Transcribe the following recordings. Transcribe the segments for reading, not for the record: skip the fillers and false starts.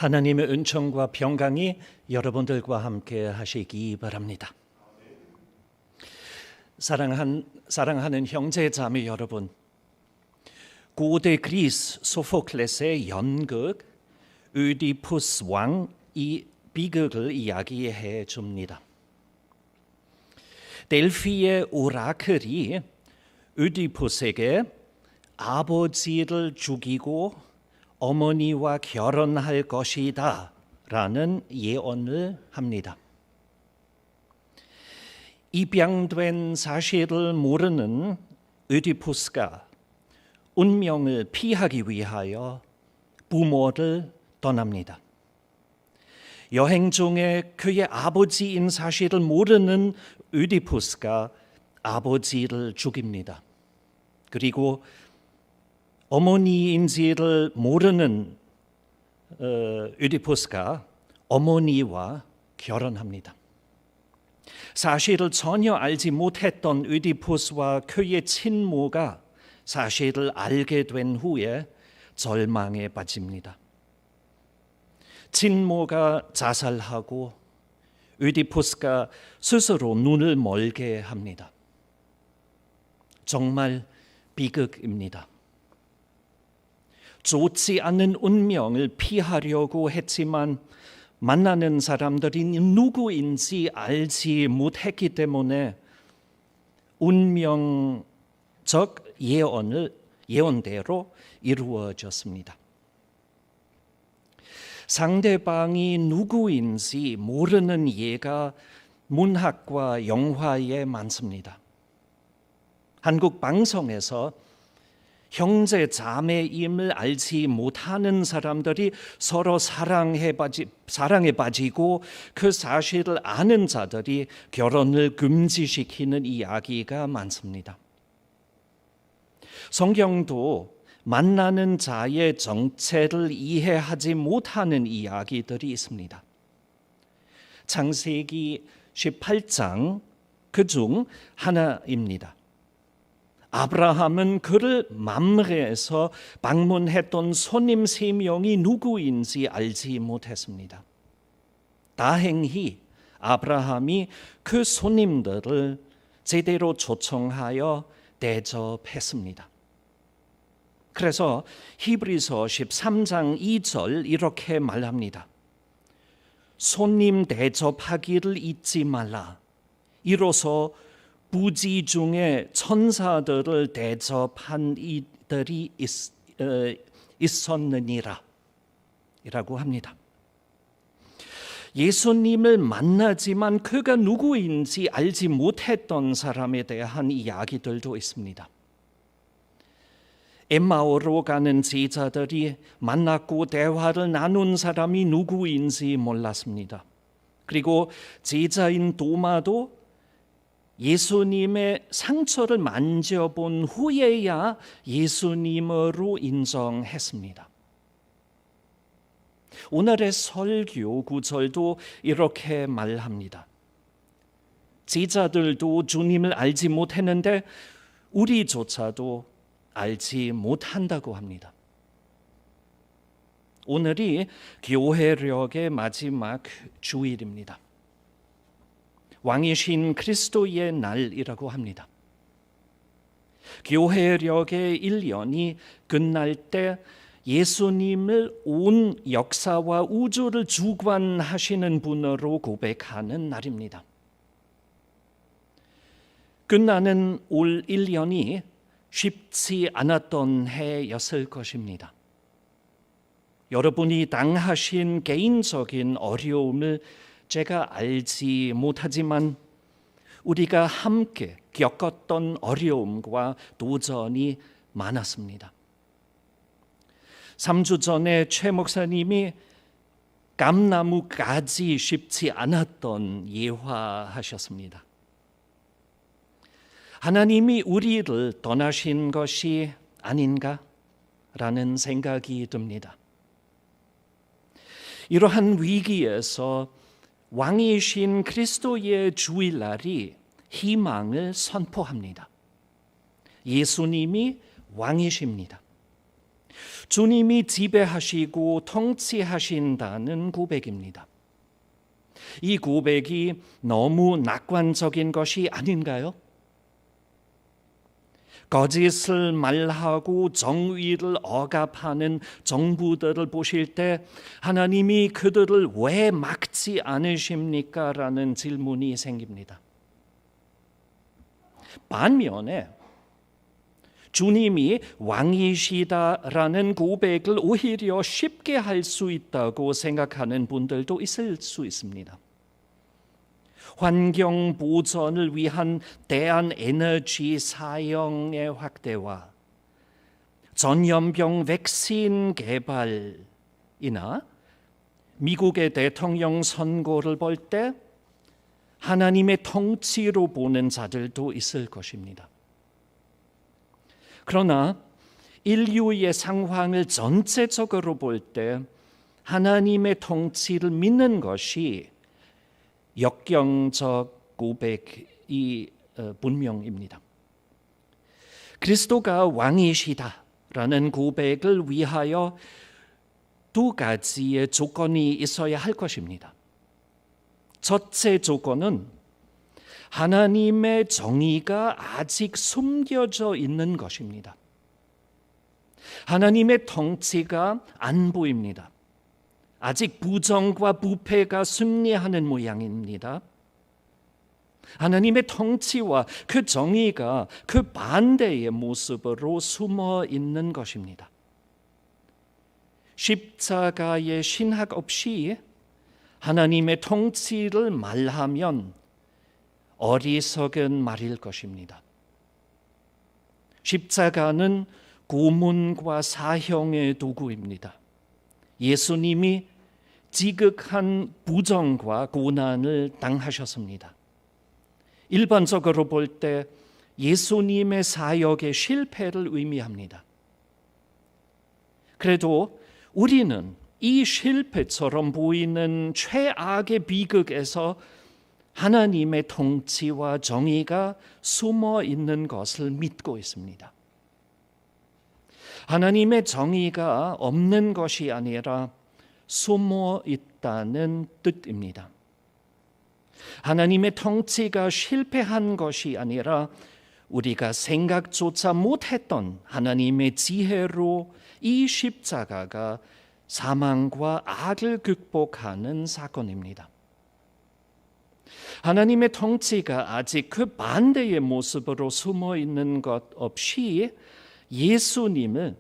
하나님의 은총과 평강이 여러분들과 함께 하시기 바랍니다. 사랑하는 형제 자매 여러분, 고대 그리스 소포클레스의 연극 의디푸스 왕이 비극을 이야기해 줍니다. 델피의 오라클이 의디푸스에게 아버지를 죽이고 어머니와 결혼할 것이다 라는 예언을 합니다. 입양된 사실을 모르는 의디푸스가 운명을 피하기 위하여 부모를 떠납니다. 여행 중에 그의 아버지인 사실을 모르는 의디푸스가 아버지를 죽입니다. 그리고 어머니인지를 모르는 의디푸스가 어머니와 결혼합니다. 사실을 전혀 알지 못했던 의디푸스와 그의 친모가 사실을 알게 된 후에 절망에 빠집니다. 친모가 자살하고 의디푸스가 스스로 눈을 멀게 합니다. 정말 비극입니다. 좋지 않은 운명을 피하려고 했지만 만나는 사람들이 누구인지 알지 못했기 때문에 운명적 예언대로 이루어졌습니다. 상대방이 누구인지 모르는 예가 문학과 영화에 많습니다. 한국 방송에서 형제 자매임을 알지 못하는 사람들이 서로 사랑에 빠지고 그 사실을 아는 자들이 결혼을 금지시키는 이야기가 많습니다. 성경도 만나는 자의 정체를 이해하지 못하는 이야기들이 있습니다. 창세기 18장 그중 하나입니다. 아브라함은 그를 mamre에서 방문했던 손님 3명이 누구인지 알지 못했습니다. 다행히 아브라함이 그 손님들을 제대로 초청하여 대접했습니다. 그래서 히브리서 13장 2절 이렇게 말합니다. 손님 대접하기를 잊지 말라. 이로써 부지 중에 천사들을 대접한 이들이 있었느니라 이라고 합니다. 예수님을 만나지만 그가 누구인지 알지 못했던 사람에 대한 이야기들도 있습니다. 엠마오로 가는 제자들이 만났고 대화를 나눈 사람이 누구인지 몰랐습니다. 그리고 제자인 도마도 예수님의 상처를 만져본 후에야 예수님으로 인정했습니다. 오늘의 설교 구절도 이렇게 말합니다. 제자들도 주님을 알지 못했는데 우리조차도 알지 못한다고 합니다. 오늘이 교회력의 마지막 주일입니다. 왕이신 그리스도의 날이라고 합니다. 교회력의 1년이 끝날 때 예수님을 온 역사와 우주를 주관하시는 분으로 고백하는 날입니다. 끝나는 올 1년이 쉽지 않았던 해였을 것입니다. 여러분이 당하신 개인적인 어려움을 제가 알지 못하지만 우리가 함께 겪었던 어려움과 도전이 많았습니다. 3주 전에 최 목사님이 감나무 가지 쉽지 않았던 예화하셨습니다. 하나님이 우리를 떠나신 것이 아닌가라는 생각이 듭니다. 이러한 위기에서 왕이신 그리스도의 주일날이 희망을 선포합니다. 예수님이 왕이십니다. 주님이 지배하시고 통치하신다는 고백입니다. 이 고백이 너무 낙관적인 것이 아닌가요? 거짓을 말하고 정의를 억압하는 정부들을 보실 때 하나님이 그들을 왜 막지 않으십니까? 라는 질문이 생깁니다. 반면에 주님이 왕이시다라는 고백을 오히려 쉽게 할 수 있다고 생각하는 분들도 있을 수 있습니다. 환경 보전을 위한 대한 에너지 사용의 확대와 전염병 백신 개발이나 미국의 대통령 선거를 볼 때 하나님의 통치로 보는 자들도 있을 것입니다. 그러나 인류의 상황을 전체적으로 볼 때 하나님의 통치를 믿는 것이 역경적 고백이 분명입니다. 그리스도가 왕이시다라는 고백을 위하여 두 가지의 조건이 있어야 할 것입니다. 첫째 조건은 하나님의 정의가 아직 숨겨져 있는 것입니다. 하나님의 통치가 안 보입니다. 아직 부정과 부패가 승리하는 모양입니다. 하나님의 통치와 그 정의가 그 반대의 모습으로 숨어 있는 것입니다. 십자가의 신학 없이 하나님의 통치를 말하면 어리석은 말일 것입니다. 십자가는 고문과 사형의 도구입니다. 예수님이 지극한 부정과 고난을 당하셨습니다. 일반적으로 볼 때 예수님의 사역의 실패를 의미합니다. 그래도 우리는 이 실패처럼 보이는 최악의 비극에서 하나님의 통치와 정의가 숨어 있는 것을 믿고 있습니다. 하나님의 정의가 없는 것이 아니라 숨어 있다는 뜻입니다. 하나님의 통치가 실패한 것이 아니라 우리가 생각조차 못했던 하나님의 지혜로 이 십자가가 사망과 악을 극복하는 사건입니다. 하나님의 통치가 아직 그 반대의 모습으로 숨어 있는 것 없이 예수님을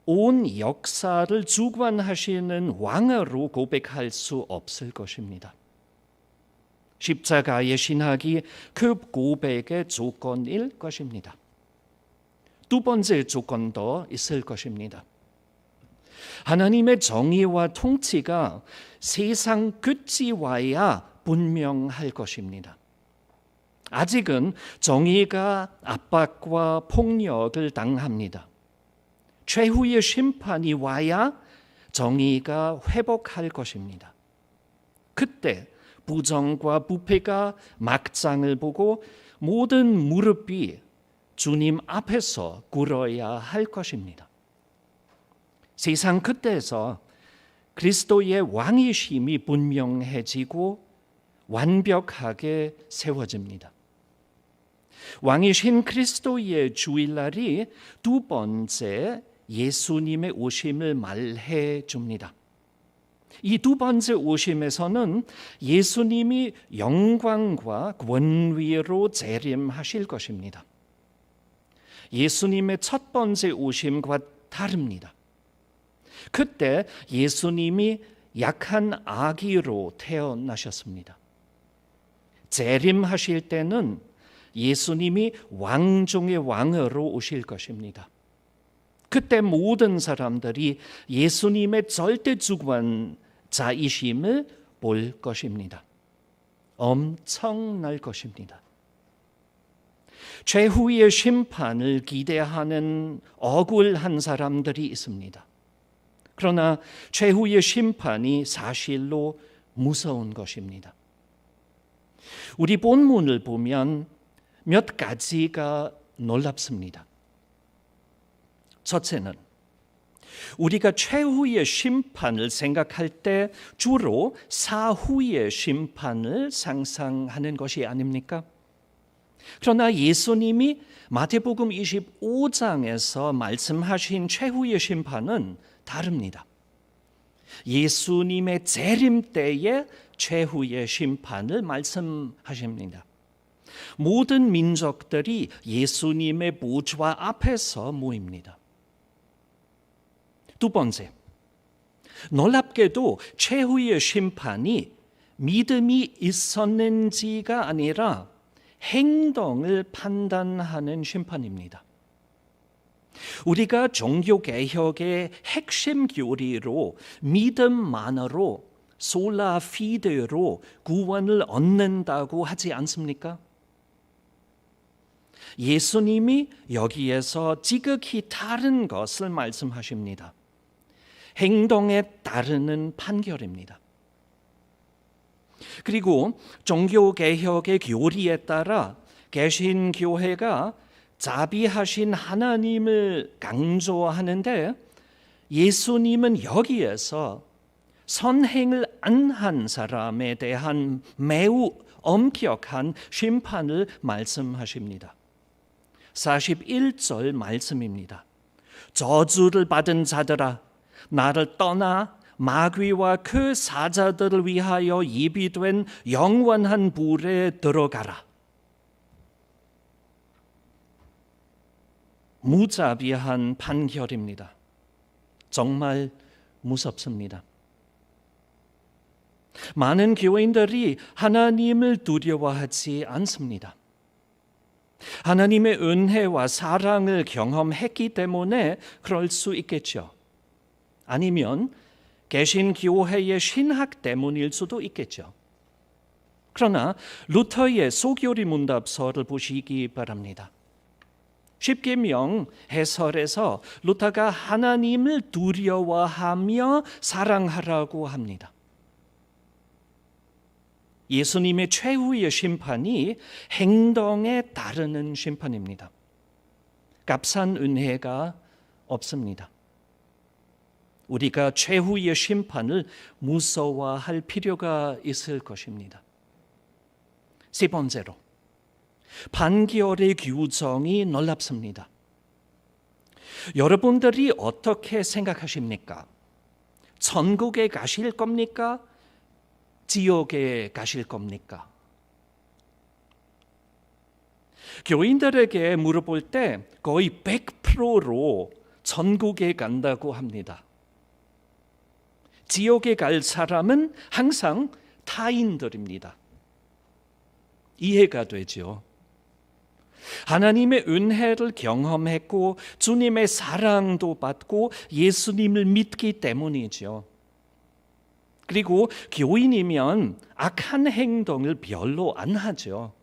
온 역사를 주관하시는 왕으로 고백할 수 없을 것입니다. 십자가의 신학이 그 고백의 조건일 것입니다. 두 번째 조건도 있을 것입니다. 하나님의 정의와 통치가 세상 끝이 와야 분명할 것입니다. 아직은 정의가 압박과 폭력을 당합니다. 최후의 심판이 와야 정의가 회복할 것입니다. 그때 부정과 부패가 막장을 보고 모든 무릎이 주님 앞에서 꿇어야 할 것입니다. 세상 끝에서 그리스도의 왕이심이 분명해지고 완벽하게 세워집니다. 왕이신 그리스도의 주일날이 두 번째 예수님의 오심을 말해 줍니다. 이 두 번째 오심에서는 예수님이 영광과 권위로 재림하실 것입니다. 예수님의 첫 번째 오심과 다릅니다. 그때 예수님이 약한 아기로 태어나셨습니다. 재림하실 때는 예수님이 왕 중의 왕으로 오실 것입니다. 그때 모든 사람들이 예수님의 절대 주권자이심을 볼 것입니다. 엄청날 것입니다. 최후의 심판을 기대하는 억울한 사람들이 있습니다. 그러나 최후의 심판이 사실로 무서운 것입니다. 우리 본문을 보면 몇 가지가 놀랍습니다. 첫째는 우리가 최후의 심판을 생각할 때 주로 사후의 심판을 상상하는 것이 아닙니까? 그러나 예수님이 마태복음 25장에서 말씀하신 최후의 심판은 다릅니다. 예수님의 재림 때의 최후의 심판을 말씀하십니다. 모든 민족들이 예수님의 보좌 앞에서 모입니다. 두 번째, 놀랍게도 최후의 심판이 믿음이 있었는지가 아니라 행동을 판단하는 심판입니다. 우리가 종교개혁의 핵심 교리로 믿음만으로 솔라 피데로 구원을 얻는다고 하지 않습니까? 예수님이 여기에서 지극히 다른 것을 말씀하십니다. 행동에 따르는 판결입니다. 그리고 종교개혁의 교리에 따라 개신교회가 자비하신 하나님을 강조하는데 예수님은 여기에서 선행을 안 한 사람에 대한 매우 엄격한 심판을 말씀하십니다. 41절 말씀입니다. 저주를 받은 자들아 나를 떠나 마귀와 그 사자들을 위하여 예비된 영원한 불에 들어가라. 무자비한 판결입니다. 정말 무섭습니다. 많은 교인들이 하나님을 두려워하지 않습니다. 하나님의 은혜와 사랑을 경험했기 때문에 그럴 수 있겠죠. 아니면 개신교회의 신학 때문일 수도 있겠죠. 그러나 루터의 소교리 문답서를 보시기 바랍니다. 십계명 해설에서 루터가 하나님을 두려워하며 사랑하라고 합니다. 예수님의 최후의 심판이 행동에 따르는 심판입니다. 값싼 은혜가 없습니다. 우리가 최후의 심판을 무서워할 필요가 있을 것입니다. 세 번째로, 판결의 규정이 놀랍습니다. 여러분들이 어떻게 생각하십니까? 천국에 가실 겁니까? 지옥에 가실 겁니까? 교인들에게 물어볼 때 거의 100%로 천국에 간다고 합니다. 지옥에 갈 사람은 항상 타인들입니다. 이해가 되죠. 하나님의 은혜를 경험했고 주님의 사랑도 받고 예수님을 믿기 때문이죠. 그리고 교인이면 악한 행동을 별로 안 하죠.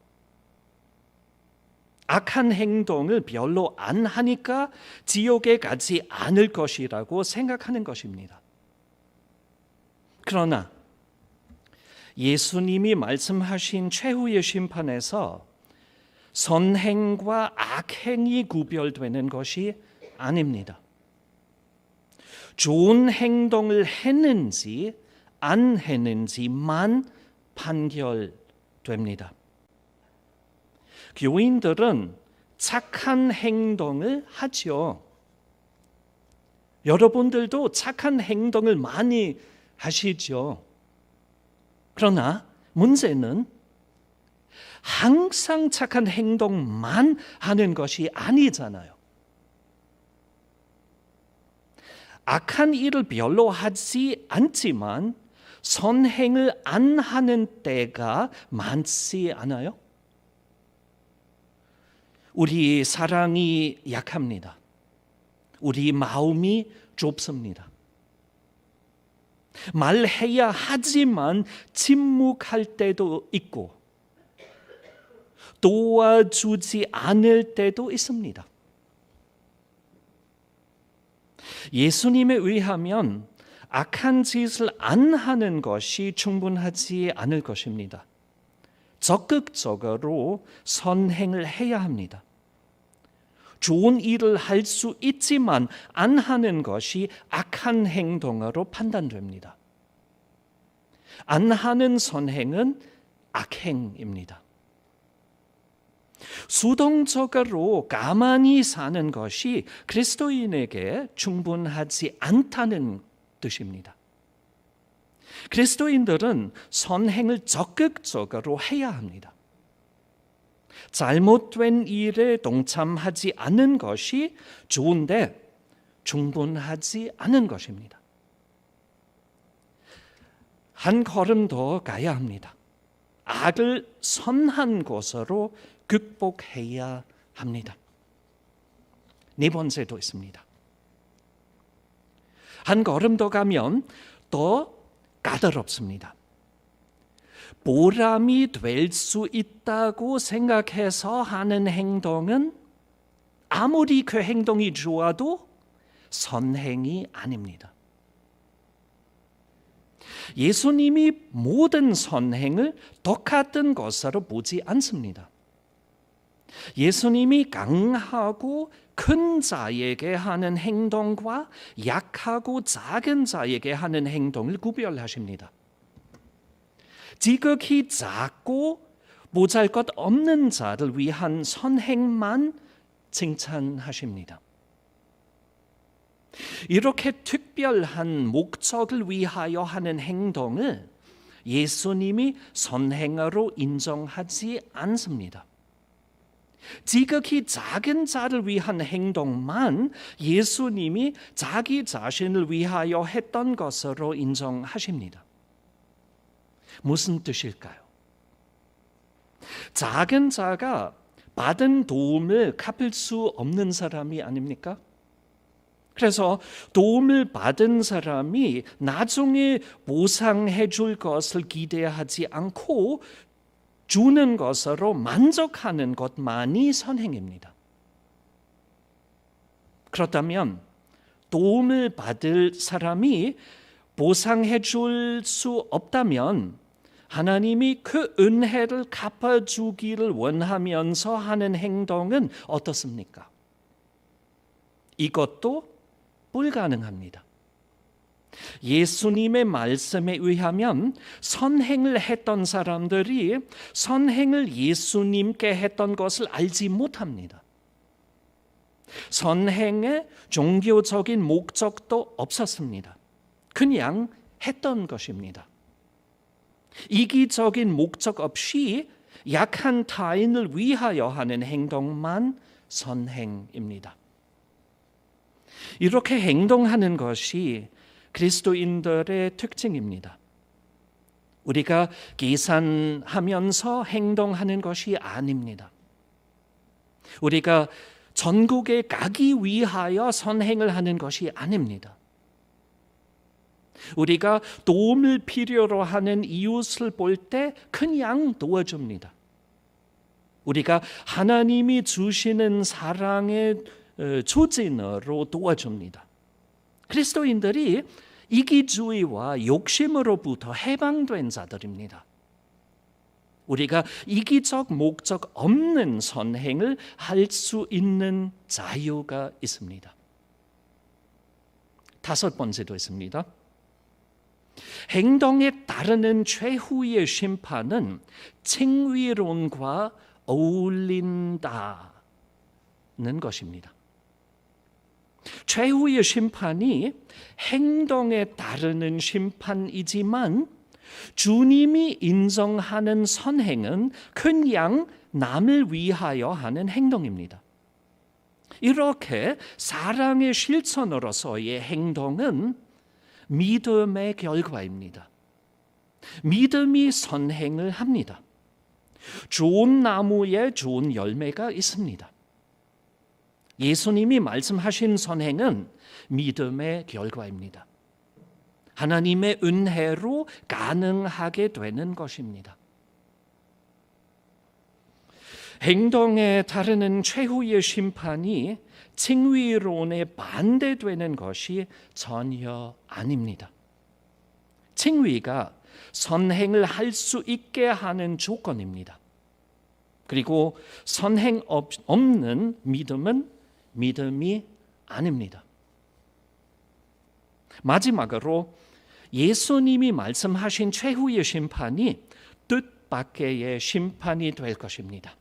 악한 행동을 별로 안 하니까 지옥에 가지 않을 것이라고 생각하는 것입니다. 그러나 예수님이 말씀하신 최후의 심판에서 선행과 악행이 구별되는 것이 아닙니다. 좋은 행동을 했는지 안 했는지만 판결됩니다. 교인들은 착한 행동을 하죠. 여러분들도 착한 행동을 많이 하시죠. 그러나 문제는 항상 착한 행동만 하는 것이 아니잖아요. 악한 일을 별로 하지 않지만 선행을 안 하는 때가 많지 않아요? 우리 사랑이 약합니다. 우리 마음이 좁습니다. 말해야 하지만 침묵할 때도 있고 도와주지 않을 때도 있습니다. 예수님에 의하면 악한 짓을 안 하는 것이 충분하지 않을 것입니다. 적극적으로 선행을 해야 합니다. 좋은 일을 할 수 있지만 안 하는 것이 악한 행동으로 판단됩니다. 안 하는 선행은 악행입니다. 수동적으로 가만히 사는 것이 그리스도인에게 충분하지 않다는 뜻입니다. 그리스도인들은 선행을 적극적으로 해야 합니다. 잘못된 일에 동참하지 않는 것이 좋은데 충분하지 않은 것입니다. 한 걸음 더 가야 합니다. 악을 선한 것으로 극복해야 합니다. 네 번째도 있습니다. 한 걸음 더 가면 더 까다롭습니다. 보람이 될 수 있다고 생각해서 하는 행동은 아무리 그 행동이 좋아도 선행이 아닙니다. 예수님이 모든 선행을 똑같은 것으로 보지 않습니다. 예수님이 강하고 큰 자에게 하는 행동과 약하고 작은 자에게 하는 행동을 구별하십니다. 지극히 작고 보잘것없는 자를 위한 선행만 칭찬하십니다. 이렇게 특별한 목적을 위하여 하는 행동을 예수님이 선행으로 인정하지 않습니다. 지극히 작은 자를 위한 행동만 예수님이 자기 자신을 위하여 했던 것으로 인정하십니다. 무슨 뜻일까요? 작은 자가 받은 도움을 갚을 수 없는 사람이 아닙니까? 그래서 도움을 받은 사람이 나중에 보상해 줄 것을 기대하지 않고 주는 것으로 만족하는 것만이 선행입니다. 그렇다면 도움을 받을 사람이 보상해 줄 수 없다면 하나님이 그 은혜를 갚아주기를 원하면서 하는 행동은 어떻습니까? 이것도 불가능합니다. 예수님의 말씀에 의하면 선행을 했던 사람들이 선행을 예수님께 했던 것을 알지 못합니다. 선행에 종교적인 목적도 없었습니다. 그냥 했던 것입니다. 이기적인 목적 없이 약한 타인을 위하여 하는 행동만 선행입니다. 이렇게 행동하는 것이 그리스도인들의 특징입니다. 우리가 계산하면서 행동하는 것이 아닙니다. 우리가 전국에 가기 위하여 선행을 하는 것이 아닙니다. 우리가 도움을 필요로 하는 이웃을 볼 때 그냥 도와줍니다. 우리가 하나님이 주시는 사랑의 조진으로 도와줍니다. 그리스도인들이 이기주의와 욕심으로부터 해방된 자들입니다. 우리가 이기적 목적 없는 선행을 할 수 있는 자유가 있습니다. 다섯 번째도 있습니다. 행동에 따르는 최후의 심판은 칭위론과 어울린다는 것입니다. 최후의 심판이 행동에 따르는 심판이지만 주님이 인정하는 선행은 그냥 남을 위하여 하는 행동입니다. 이렇게 사랑의 실천으로서의 행동은 믿음의 결과입니다. 믿음이 선행을 합니다. 좋은 나무에 좋은 열매가 있습니다. 예수님이 말씀하신 선행은 믿음의 결과입니다. 하나님의 은혜로 가능하게 되는 것입니다. 행동에 따르는 최후의 심판이 칭위론에 반대되는 것이 전혀 아닙니다. 칭위가 선행을 할 수 있게 하는 조건입니다. 그리고 선행 없는 믿음은 믿음이 아닙니다. 마지막으로 예수님이 말씀하신 최후의 심판이 뜻밖의 심판이 될 것입니다.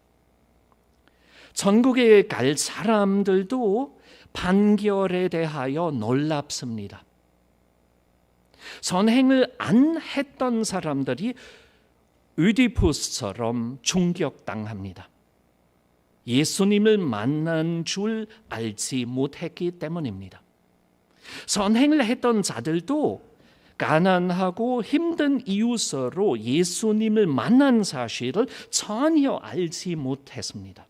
천국에 갈 사람들도 판결에 대하여 놀랍습니다. 선행을 안 했던 사람들이 의디푸스처럼 충격당합니다. 예수님을 만난 줄 알지 못했기 때문입니다. 선행을 했던 자들도 가난하고 힘든 이웃으로 예수님을 만난 사실을 전혀 알지 못했습니다.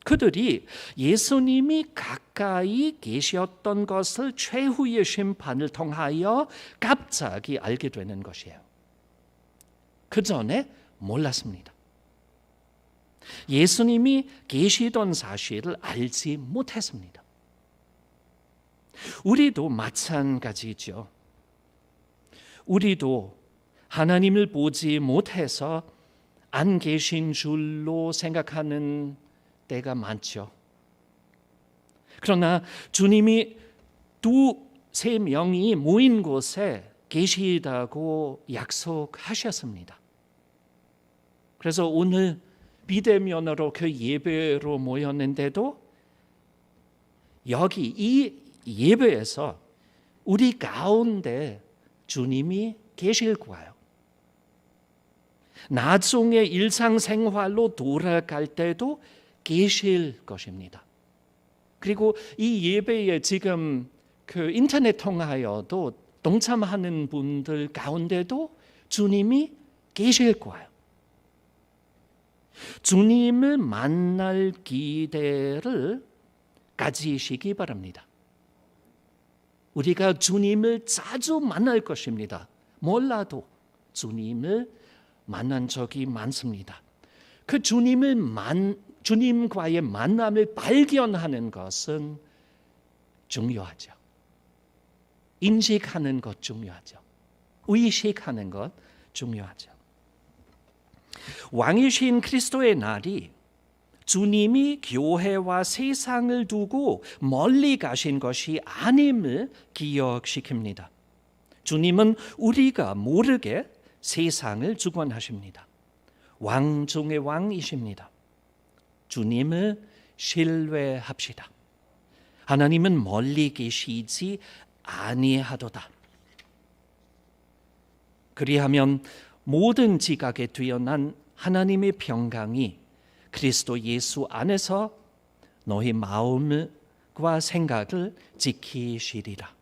그들이 예수님이 가까이 계셨던 것을 최후의 심판을 통하여 갑자기 알게 되는 것이에요. 그 전에 몰랐습니다. 예수님이 계시던 사실을 알지 못했습니다. 우리도 마찬가지죠. 우리도 하나님을 보지 못해서 안 계신 줄로 생각하는 때가 많죠. 그러나 주님이 2-3명이 모인 곳에 계시다고 약속하셨습니다. 그래서 오늘 비대면으로 그 예배로 모였는데도 여기 이 예배에서 우리 가운데 주님이 계실 거예요. 나중에 일상생활로 돌아갈 때도 계실 것입니다. 그리고 이 예배에 지금 그 인터넷 통하여도 동참하는 분들 가운데도 주님이 계실 거예요. 주님을 만날 기대를 가지시기 바랍니다. 우리가 주님을 자주 만날 것입니다. 몰라도 주님을 만난 적이 많습니다. 그 주님과의 만남을 발견하는 것은 중요하죠. 인식하는 것 중요하죠. 의식하는 것 중요하죠. 왕이신 그리스도의 날이 주님이 교회와 세상을 두고 멀리 가신 것이 아님을 기억시킵니다. 주님은 우리가 모르게 세상을 주관하십니다. 왕 중의 왕이십니다. 주님을 신뢰합시다. 하나님은 멀리 계시지 아니하도다. 그리하면 모든 지각에 뛰어난 하나님의 평강이 그리스도 예수 안에서 너희 마음과 생각을 지키시리라.